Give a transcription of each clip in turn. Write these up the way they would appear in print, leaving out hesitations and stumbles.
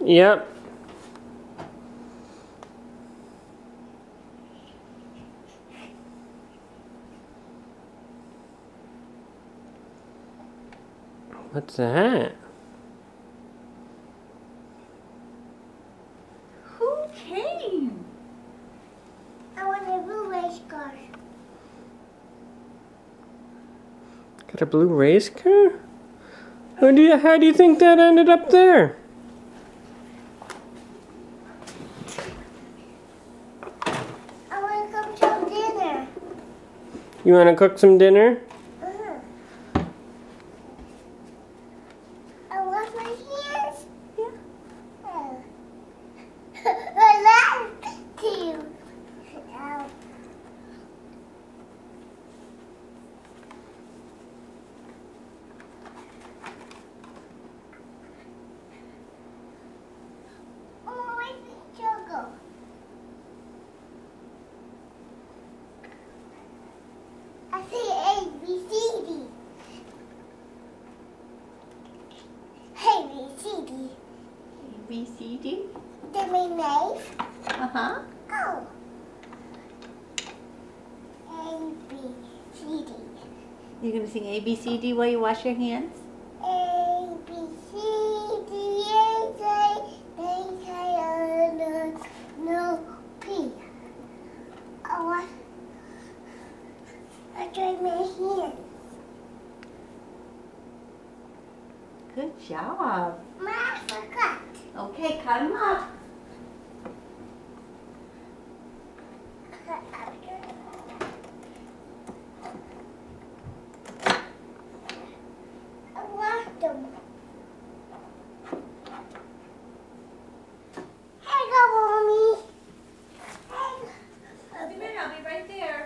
Yep. What's that? Who came? I want a blue race car. Got a blue race car? How do you think that ended up there? I want to come to dinner. You want to cook some dinner? I wash my hands. Yeah. Oh. I love to. Ow. Oh, where's the choco? I see A, B, C, D. Hey, B, C, D. A, B, C, D? They made knife. Uh-huh. Oh. A, B, C, D. You're going to sing A, B, C, D while you wash your hands? A, B, C, D, A, J, K, L, N, no, P. I dry my hands. Good job. Ma, I forgot. Okay, cut them up. I washed them. Here you go, Mommy. I'll be right there.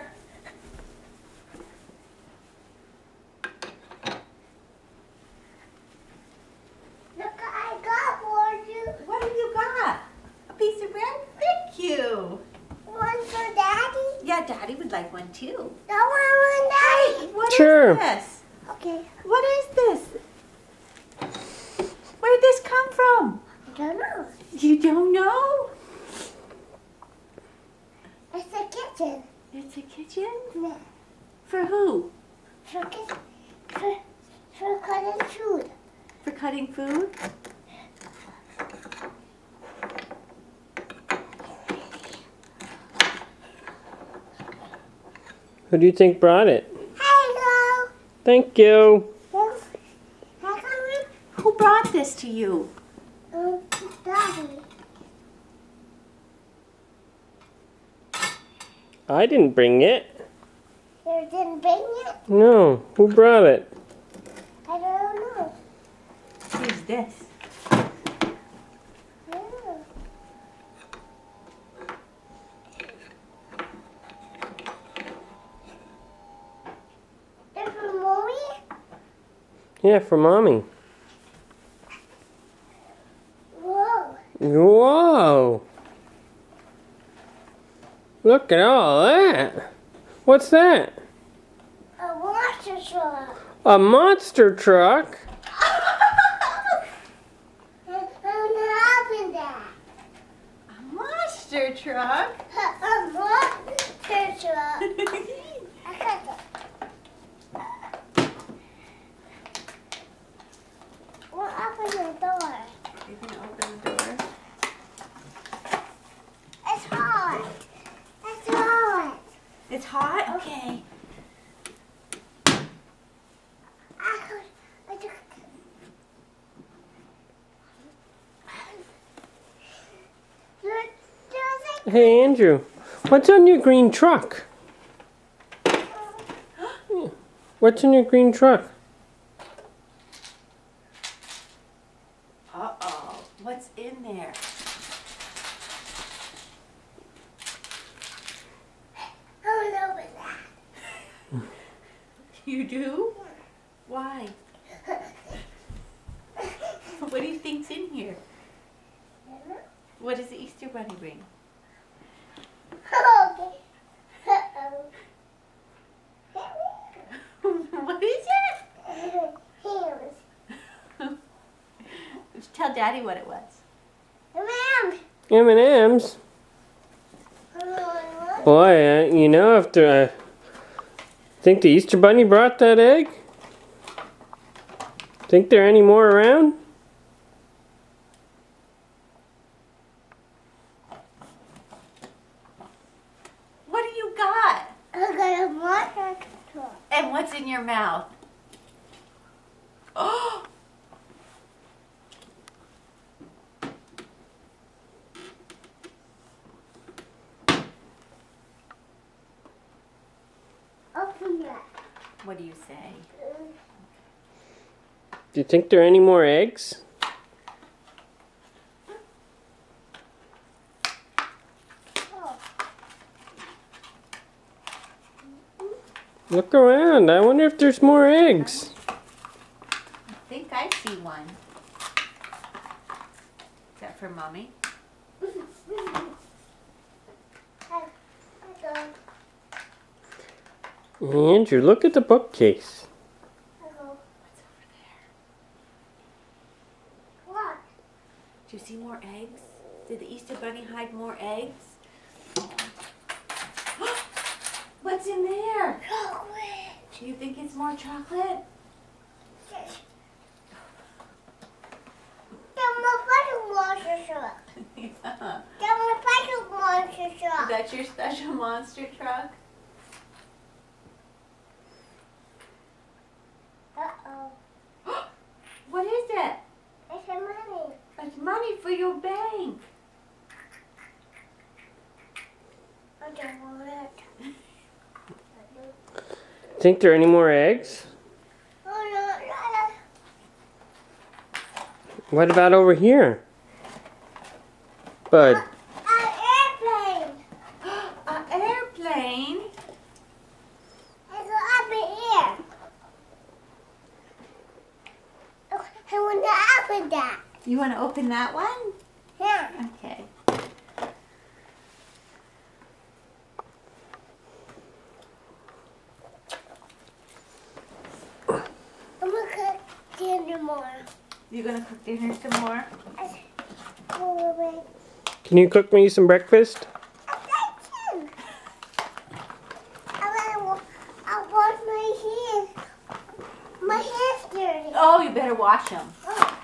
Look, I got for you. What have you got? A piece of bread? Thank you. One for Daddy. Yeah, Daddy would like one too. No one, Daddy. What is Sure. this? Okay. What is this? Where did this come from? I don't know. You don't know? It's a kitchen. It's a kitchen? Yeah. For who? For cutting food. For cutting food? Who do you think brought it? Hello. Thank you. How come Who brought this to you? Daddy? I didn't bring it. You didn't bring it? No. Who brought it? I don't know. Who's this? Oh. It's for Mommy? Yeah, for Mommy. Whoa. Whoa. Look at all that. What's that? A water truck. A monster truck? How happened that? A monster truck? A monster truck. I got it. We'll open the door. You can open the door. It's hot. It's hot. It's hot? Okay. I took Hey, Andrew. What's on your green truck? What's in your green truck? Uh-oh. What's in there? I will open that. You do? Why? What do you think's in here? What does the Easter Bunny bring? Okay. Uh-oh. What is it? Here's. Tell Daddy what it was. M&M's? Boy, you know, after think the Easter Bunny brought that egg? Think there are any more around? What do you got? I got a monster truck. And what's in your mouth? Oh! Open that. What do you say? Do you think there are any more eggs? Oh. Look around. I wonder if there's more eggs. I think I see one. Is that for Mommy? Andrew, look at the bookcase. What's over there? What? Do you see more eggs? Did the Easter Bunny hide more eggs? What's in there? Chocolate. Do you think it's more chocolate? That's my special monster truck. Yeah. That's my special monster truck. That's your special monster truck? Uh-oh. What is it? It's a money. It's money for your bank. I don't want it. Think there are any more eggs? Oh, no. What about over here? Bud, An airplane. An airplane? It's up in here. I want to open that. You want to open that one? Yeah. Okay. I'm going to cook dinner more. You gonna cook dinner some more? can you cook me some breakfast? I wash my hands. My hands dirty. Oh, you better wash them. Oh.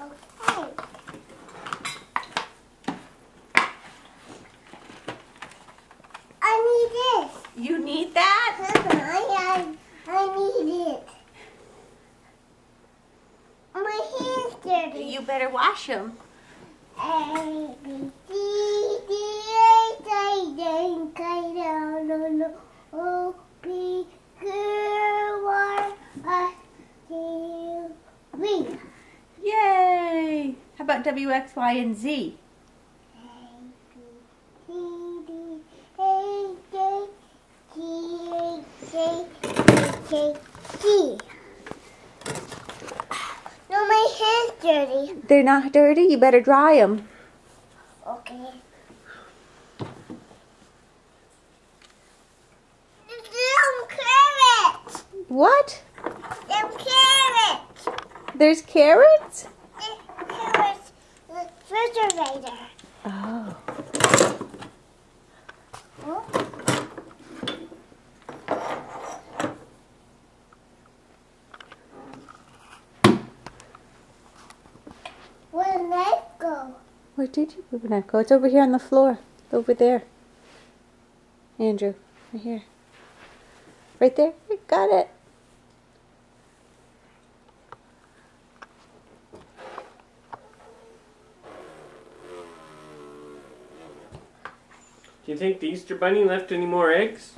Okay. I need this. You need that? I need it. My hands dirty. You better wash them. A, B, C, D, E, F, G, H, I, J, K, L, M, N, O, P, Q, R, S, T, V. Yay! How about W, X, Y, and Z? A, B, C, D, A, J, G, H, J, K, G. No, my hand's dirty. They're not dirty. You better dry them. Okay. Them carrots. What? Them carrots. There's carrots? Them carrots. The refrigerator. Oh. Oh. Where did that go? Where did you move it go? It's over here on the floor. Over there. Andrew, right here. Right there. You got it. Do you think the Easter Bunny left any more eggs?